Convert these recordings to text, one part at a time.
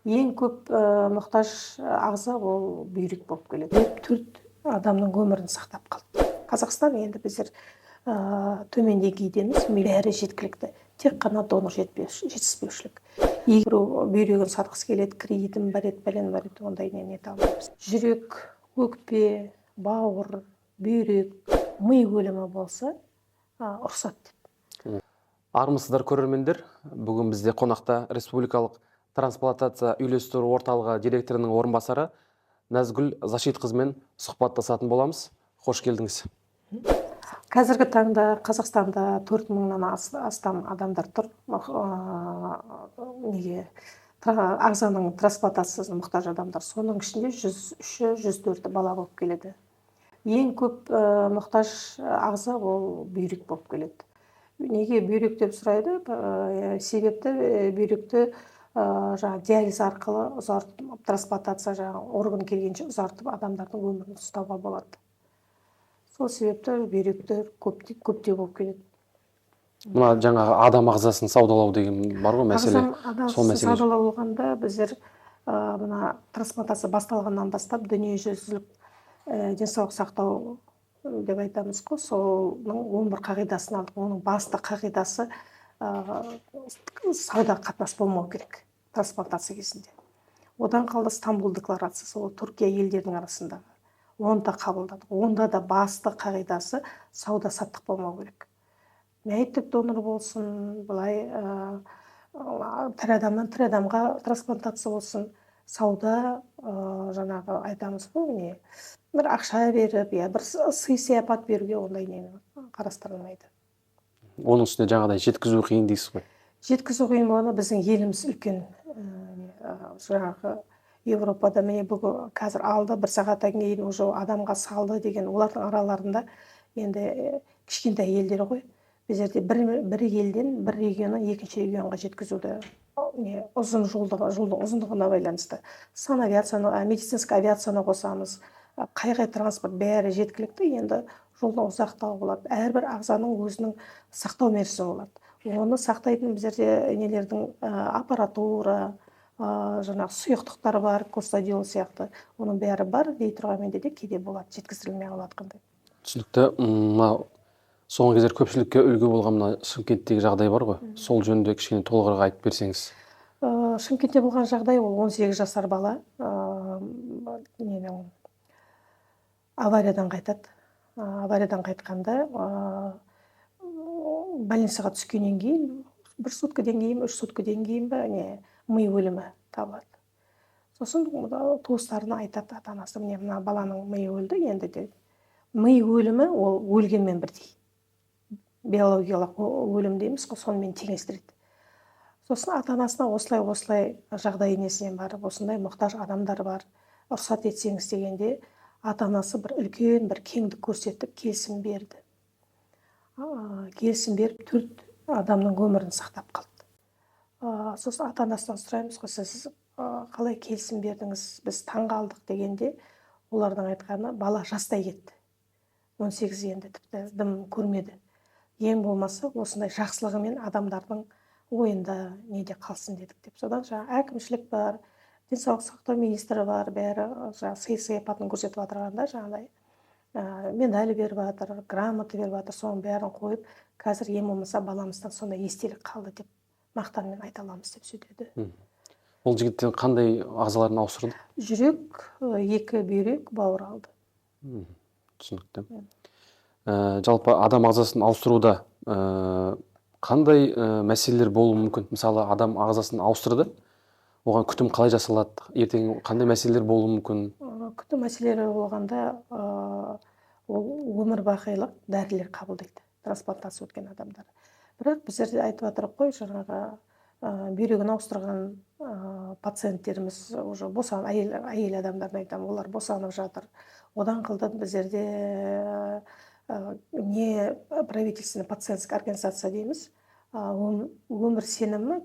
Ең көп мұқтаж ағза ол бүйрек болып келеді. Төрт адамның өмірін сақтап қалды. Қазақстан енді біздер төмен деңгейдеміз, бәрі жеткілікті. Тек қана донор жетіспеушілік. Егер бүйрегін сатқысы келеді, кредитім бар еді, бәлен бар еді, ондай не ете алмаймыз. Жүрек, өкпе, бауыр, бүйрек, ми өлімі болса, рұқсат деп. Армысыздар көрермендер, бүгін бізде қонақта республикалық трансплантация үйлестіру орталығы директорының орынбасары Назгүл Зашитқызымен сұхбаттасатын боламыз. Қош келдіңіз. Қазіргі таңда Қазақстанда 4000-нан астам адамдар тұр. Ағзаның трансплантациясына мұқтаж адамдар. Соның ішінде 103-104 бала болып келеді. Ең көп мұқтаж ағза ол бүйрек болып келеді. Неге бүйрек деп сұрайды? Себепті бүйректі диализ арқылы ұзартып, трансплантация орган келгенше ұзартып адамдардың өмірін ұстауға болады. Сол себепті бүйректер көптеу болып келеді. Мына жаңағы адам ағзасын саудалау деген бар ғой мәселе. Сол мәселе саудалау болғанда біздер мына трансплантация басталғаннан бастап дүниежүзілік денсаулық сақтау деп айтамыз ғой, соның 11 қағидасын алдық. Оның басты қағидасы сауда қатынас болмау керек трансплантация кезінде. Одан қалды Стамбул декларациясы, ол Түркия елдерінің арасындағы. Оны да қабылдадық. Онда да басты қағидасы сауда саттық болмау керек. Мәйіттік донор болсын, былай тірі адамнан тірі адамға трансплантация болсын, сауда жаңағы айтамыз ғой, бір ақша беріп, бір сый сияпат беруге ондай не қарастырылмайды. Оның үстіне жаңағыдай жеткізу қиын дейсіз ғой. Жеткізу қиын болғанда біздің еліміз үлкен. Жаңағы Европада міне бүгін қазір алды, бір сағаттан кейін уже адамға салды деген, олардың араларында енді кішкентай елдер ғой. Біздерде бір елден бір регионнан екінші регионға жеткізуді ұзын жолдың ұзындығына байланысты. Санавиацияны, медицинск авиацияны қосамыз, қай транспорт бәрі жеткілікті, енді жолдың ұзақтығы болады. Әрбір ағзаның өзінің сақтау мерзімі болады. Оны сақтайтын біздерде нелердің аппаратура, жаңағы сұйықтықтар бар, костадиол сияқты. Оның бәрі бар, дей тұрғанмен де кейде болады, жеткізілмей қалады қандай. Түсінікті. Соңғы кездері көпшілікке үлгі болған мына Шымкенттегі жағдай бар ғой. Сол жөнінде кішкене толығырақ айтып берсеңіз. Шымкентте болған жағдай ол 18 жасар бала авариядан қайтады. Авариядан қайтқанда больницаға түскеннен кейін, 1 суткадан кейін, 3 суткадан кейін ми өлімі табылады. Сосын туыстарына айтады, ата-анасы, мына баланың ми өлді, енді де ми өлімі ол өлгенмен бірдей. Биологиялық өлім дейміз ғой, сонымен теңестіреді. Сосын ата-анасына осылай жағдай несінен барып, осындай мұқтаж адамдар бар, рұқсат етсеңіз дегенде, ата-анасы бір үлкен бір кеңдік көрсетіп келісім берді. Келісім беріп 4 адамның өмірін сақтап қалды. Сосын ата-анасынан сұраймыз ғой, сіз қалай келісім бердіңіз, біз таңғалдық дегенде, олардың айтқаны бала жастай кетті. 18 енді тіпті дым көрмеді. Ең болмаса осындай жақсылығымен адамдардың ойында неде қалсын дедік деп. Содан әкімшілік бар, денсаулық сақтау министрі бар, бәрі сый сияпатын көрсетіп отырғанда жаңағыдай медаль беріп жатыр, грамота беріп жатыр, соның бәрін қойып, қазір ең болмаса баламыздан сондай естелік қалды деп мақтанмен айта аламыз деп сөйтеді. Ол жігіттен қандай ағзаларын ауыстырды? Жүрек, 2 бүйрек, бауыр алды. Түсінікті. Жалпы адам ағзасын ауыстыруда қандай мәселелер болуы мүмкін? Мысалы, адам ағзасын ауыстырды, оған күтім қалай жасалады? Ертең қандай мәселелер болуы мүмкін? Күтім мәселелері болғанда ол өмір бақилық дәрілер қабылдайды, трансплантация өткен адамдар. Бірақ біздерде айтып отырып қой, жаңағы бүйрегін ауыстырған пациенттеріміз уже әйел адамдардың айтам, олар босанып жатыр. Одан қалды біздерде правительственный пациентская организация дейміз, өмір сенімі,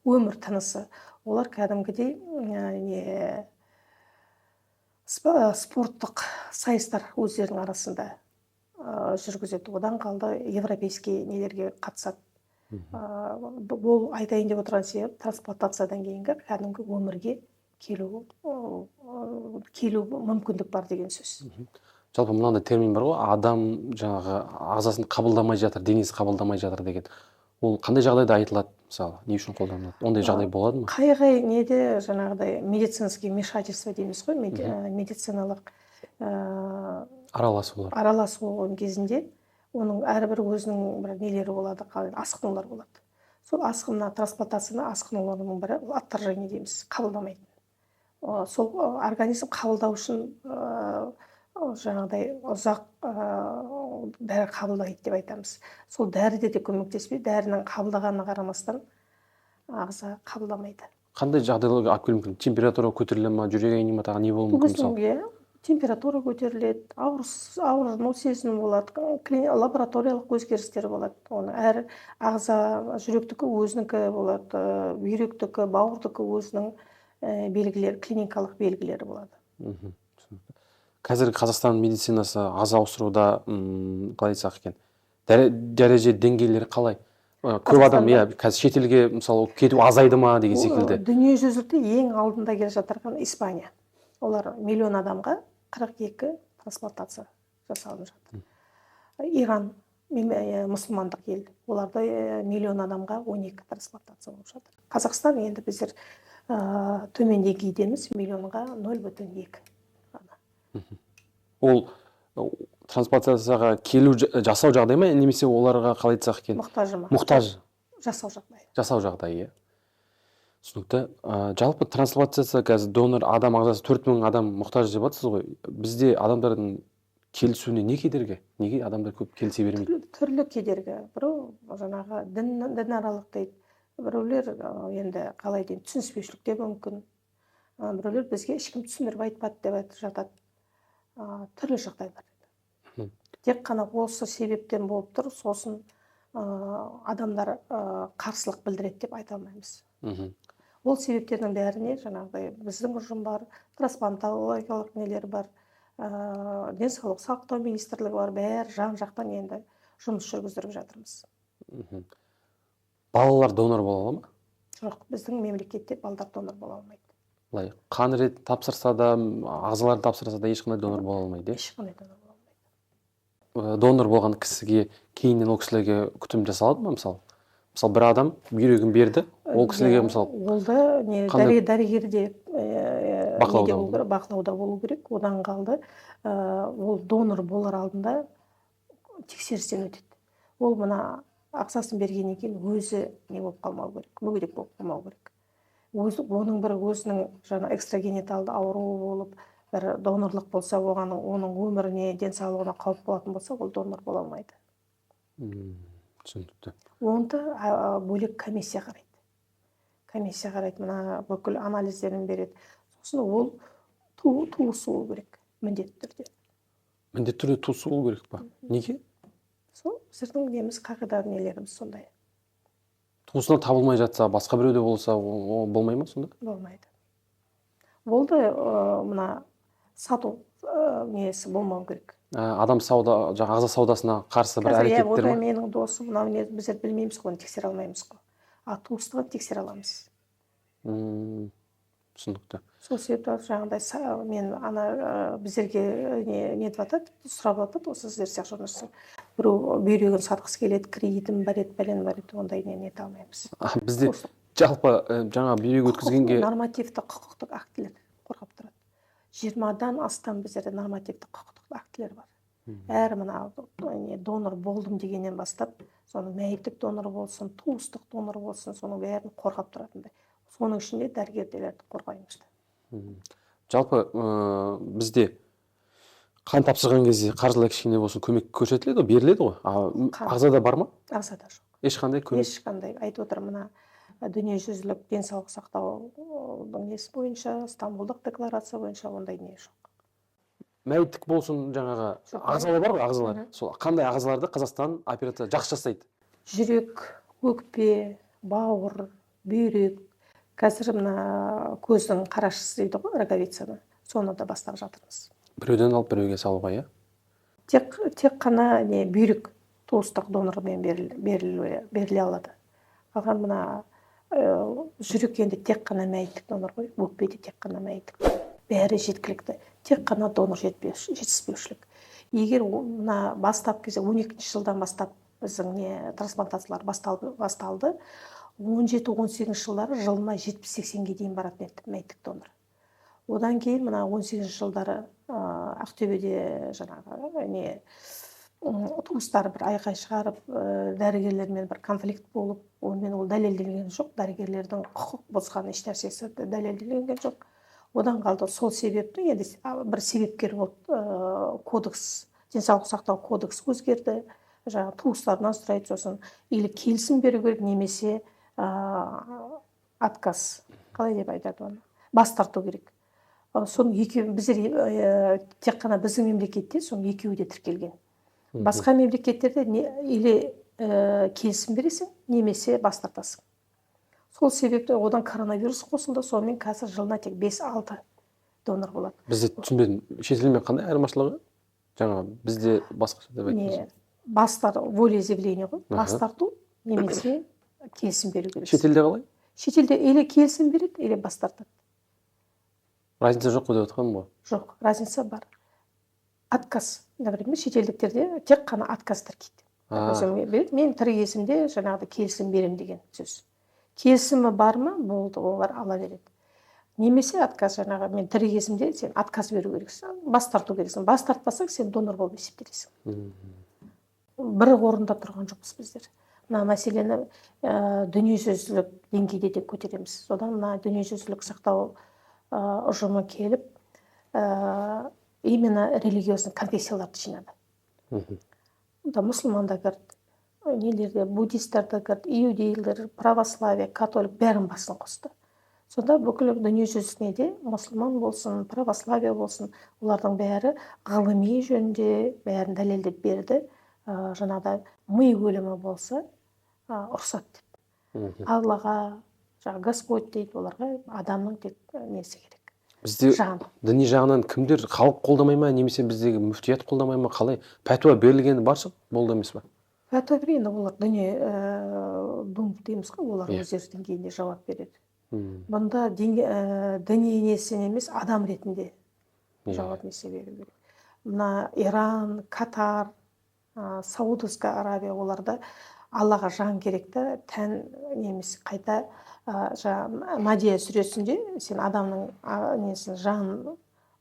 өмір тынысы. Олар кәдімгідей спорттық сайыстар өздерінің арасында жүргізеді. Одан қалды европейский нелерге қатысады, Бұл айтайын деп отырған себеп трансплантациядан кейінгі кәдімгі өмірге келу мүмкіндік бар деген сөз. Жалпы мынандай термин бар ғой, адам жаңағы ағзасын қабылдамай жатыр, денесі қабылдамай жатыр деген. Ол қандай жағдайда айтылады, мысалы, не үшін қолданылады? Ондай жағдай болады ма? Қай неде жаңағыдай медицинский вмешательство дейміз ғой, медициналық араласу кезінде оның әрбір өзінің бір нелері болады, асқынулар болады. Сол асқынына трансплантацияны асқынуларының бірі отторжение дейміз, қабылдамайтын. Сол организм қабылдау үшін жаңағыдай ұзақ дәрі қабылдайды деп айтамыз. Сол дәріде де көмектеспей, дәрінің қабылдағанына қарамастан ағза қабылдамайды. Қандай жағдайларға алып келуі мүмкін? Температура көтеріле ма, жүрек айни ма, тағы не болуы мүмкін мысалы? Температура көтеріледі, ауырсыну сезімі болады, лабораториялық өзгерістер болады. Оны әр ағза, жүректікі өзінікі болады, бүйректікі, бауырдікі өзінің белгілері, клиникалық белгілері болады. Қазіргі Қазақстан медицинасы ағза ауыстыруда, қалай айтсақ екен, дәреже деңгейлері қалай? Көп адам, қазір шетелге мысалы кету азайды ма деген секілді. Дүниежүзілікте ең алдында келе жатырған Испания. Олар миллион адамға 42 трансплантация жасалып жатыр. Иран мұсылмандық ел. Оларда миллион адамға 12 трансплантация болып жатыр. Қазақстан енді біздер төмен деңгейдеміз, миллионға 0,2. Ол трансплантацияға келу жасау жағдай ма, немесе оларға қалай айтсақ екен? Мұқтажы ма? Мұқтаж. Жасау жағдайы. Жасау жағдайы, түсінікті. Жалпы трансплантация қазір донор адам ағзасы 4000 адам мұқтаж деп жатсыз ғой. Бізде адамдардың келісуіне не кедергі? Неге адамдар көп келісе бермейді? Түрлі кедергі. Біреу жаңағы дінаралық дейді. Біреулер енді қалай дейін түсініспеушілік де мүмкін. Біреулер бізге ешкім түсіндіріп айтпады деп жатады. Түрлі жағдайлар. Тек қана осы себептен болып тұр, сосын адамдар қарсылық білдіреді деп айта алмаймыз. Ол себептердің бәріне жаңағыдай біздің ұжым бар, трансплантологиялық нелер бар, денсаулық сақтау министрлігі бар, бәрі жан-жақтан енді жұмыс жүргіздіріп жатырмыз. Балалар донор бола ала ма? Жоқ, біздің мемлекетте балалар донор бола алмайды. Былай, қан рет тапсырса да, ағзаларды тапсырса да ешқандай донор бола алмайды. Ешқандай донор бола алмайды. Донор болған кісіге кейіннен ол кісілерге күтім жасалады ма, мысалы? Мысалы, бір адам бүйрегін берді, ол кісілерге мысалы... Ол да дәрігерде бақылауда болу керек. Одан қалды, ол донор болар алдында тексерістен өтеді. Ол мына ақшасын бергеннен кейін өзі не болып қалмау керек, мүгедек болып қалмау керек. Оның бір өзінің жаңа экстрагениталды ауруы болып, бір донорлық болса, оның өміріне, денсаулығына қауіп болатын болса, ол донор бола алмайды. Түсінікті. Онда бөлек комиссия қарайды. Комиссия қарайды, мына бүкіл анализдерін береді. Сосын ол туысуы керек, міндетті түрде. Міндетті түрде туысуы керек па? Неге? Сол сіздің неміз қағида нелеріміз сондай. Туысынан табылмай жатса, басқа біреуде болса, болмай ма сонда? Болмайды. Болды мына сату несі болмау керек. Адам ағза саудасына қарсы бір әрекеттер ма? Менің досым, біздер білмейміз ғой, тексере алмаймыз ғой. Туыстығын тексере аламыз. Түсінікті. Сол себепті жаңағыдай мен біздерге нетіп атады, сұрап атады, осы сіздер сияқты журналистер. Біреу бүйрегін сатқысы келеді, кредитім бар еді, бәлен бар еді, ондай нете алмаймыз. Бізде жалпы жаңа бүйрек өткізгенге нормативті құқықтық актілер қорғап тұрады. 20-дан астам біздерде нормативті құқықтық актілер бар. Әр мына донор болдым дегеннен бастап, соның мәйіттік донор болсын, туыстық донор болсын, соның бәрін қорғап тұратындай. Соның ішінде дәрігерлерді қорғаймыз. Жалпы бізде қан тапсырған кезде қаржылай кішкене болсын көмек көрсетіледі, беріледі ғой. Ағзада бар ма? Ағзада жоқ. Ешқандай көмек? Ешқандай. Айтып отыр, мына дүниежүзілік денсаулық сақтаудың несі бойынша, Стамбулдық декларация бойынша ондай не жоқ. Мәйіттік болсын, жаңағы ағзалар бар ғой, ағзалар. Сол қандай ағзаларды Қазақстан операция жақсы жасайды? Жүрек, өкпе, бауыр, бүйрек. Қазір мына көздің қарашысы дейді ғой, роговицаны. Соны да бастап жатырмыз. Біреуден алып біреуге салуға, иә? Тек қана бүйрек туыстық донормен беріле алады. Қалған мына жүрек енді тек қана мәйіттік донор ғой, өкпе де тек қана мәйіттік. Бәрі жеткілікті. Тек қана донор жетіспеушілік. Егер мына бастап кезде 12-ші жылдан бастап біздің трансплантациялар басталды. 17-18 жылдары жылына 70-80-ге дейін баратын еді мәйіттік донор. Одан кейін мына 18 жылдары Ақтөбеде жаңағы туыстар бір айқай шығарып, дәрігерлермен бір конфликт болып, онымен ол дәлелденген жоқ, дәрігерлердің құқық бұзған еш нәрсесі дәлелденген жоқ. Одан қалды сол себепті енді бір себепкер болып кодекс, денсаулық сақтау кодекс өзгерді. Жаңағы туыстарынан сұрайды, сосын или келісім беру керек, немесе отказ, қалай деп айтады оны, бас тарту керек. Соның екеуі біздер тек қана біздің мемлекетте соның екеуі де тіркелген. Басқа мемлекеттерде или келісім бересің, немесе бас тартасың. Сол себепті одан коронавирус қосылды, сонымен қазір жылына тек 5-6 донор болады. Бізде түсінбедім, шетелмен қандай айырмашылығы? Жаңа бізде басқаша деп айтыңыз. Бас тарту, волеизъявление ғой, бас тарту немесе келісім беру керек. Шетелде қалай? Шетелде или келісім береді, или бас тартады. Разница жоқ қой деп отырғаным ғой. Жоқ, разница бар. Отказ, например, шетелдіктерде тек қана отказ тіркейді. Мен тірі кезімде жаңағыда келісім берем деген сөз. Келісімі бар ма, болды, олар ала береді. Немесе отказ, жаңағы мен тірі кезімде сен отказ беру керексің, бас тарту керексің. Бас тартпасаң, сен донор болып есептелесің. Бір орында тұрған жоқпыз біздер. Мына мәселені дүниежүзілік деңгейде де көтереміз. Содан мына дүниежүзілік сақтау ұжымы келіп, именно религиозный конфессияларды жинады. Мұсылмандар кірді, нелерде, буддисттер кірді, иудейлер, православие, католик бәрін басын қосты. Сонда бүкіл дүниежүзілік неде мұсылман болсын, православие болсын, олардың бәрі ғылыми жөнде бәрін дәлелдеп берді. Жаңағыда ми өлімі болса, рұқсат деп. Аллаға, Господь дейді, оларға адамның тек несі керек. Бізде діни жағынан кімдер, халық қолдамай ма, немесе біздегі мүфтият қолдамай ма, қалай? Пәтуа берілгені бар шығып, болды емес па? Пәтуа берген, олар діни думб дейміз ғой, олар өздері деңгейінде жауап береді. Бұнда діни несін емес, адам ретінде жауап несе беру керек. Мына Иран, Катар, Саудовская Аравия, оларда Аллаға жан керекті, тән немесе қайта Мадия сүресінде сен адамның несін жан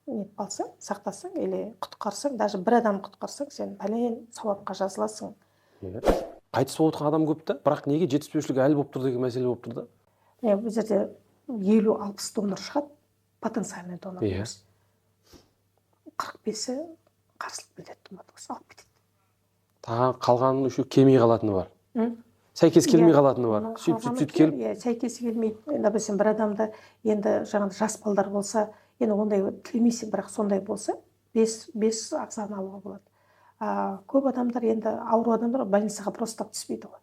нетіп алсаң, сақтасаң, или құтқарсаң, даже бір адам құтқарсаң, сен пәлен сауапқа жазыласың. Қайтыс болып отырған адам көп та, бірақ неге жетіспеушілік әлі болып тұр деген мәселе болып тұр да? Бұл жерде 50-60 донор шығады, потенциальный донор. 45-і қарсылық білдірді, алып кетеді. Қалғанын үші келмей қалатыны бар. Сәйкес келмей қалатыны бар. Сөйтіп келіп. Сәйкес келмейді. Енді білсен, бір адамда енді жаңағы жас балдар болса, енді ондай тілемейсің, бірақ сондай болса, 5 ағзаны алуға болады. Көп адамдар енді ауру адамдар больницаға просто түспейді ғой.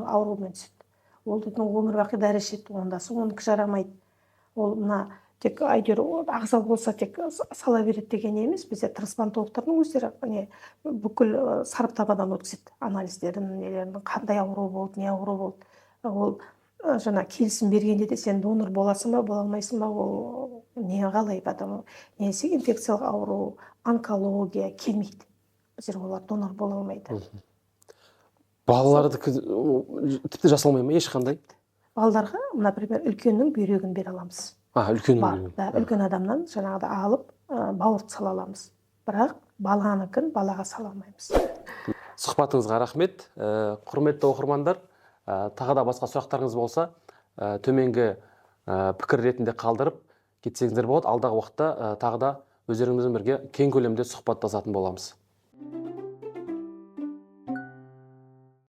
Аурумен түседі. Ол өмір бақи дәрі ішеді, ондасы оныкі жарамайды. Ол мына тек ағза болса тек сала береді деген емес, бізде трансплантологтардың өздері бүкіл сараптамадан өткізеді анализдерін, қандай ауру болды, не ауру болды. Ол жаңа келісім бергенде де сен донор боласың ба, бола алмайсың ба, ол не қалай адам, несі инфекциялық ауру, онкология келмейді. Біздер олар донор бола алмайды. Балаларды тіпті жасалмай ма ешқандай? Балаларға, например, үлкеннің бүйрегін бере аламыз. Үлкен адамнан жаңағыда алып, бауырды сала аламыз. Бірақ баланыкін балаға сала алмаймыз. Сұхбатыңызға рахмет. Құрметті оқырмандар, тағы да басқа сұрақтарыңыз болса, төменгі пікір ретінде қалдырып кетсеңіздер болады. Алдағы уақытта тағы да өздеріңізбен бірге кең көлемде сұхбаттасатын боламыз.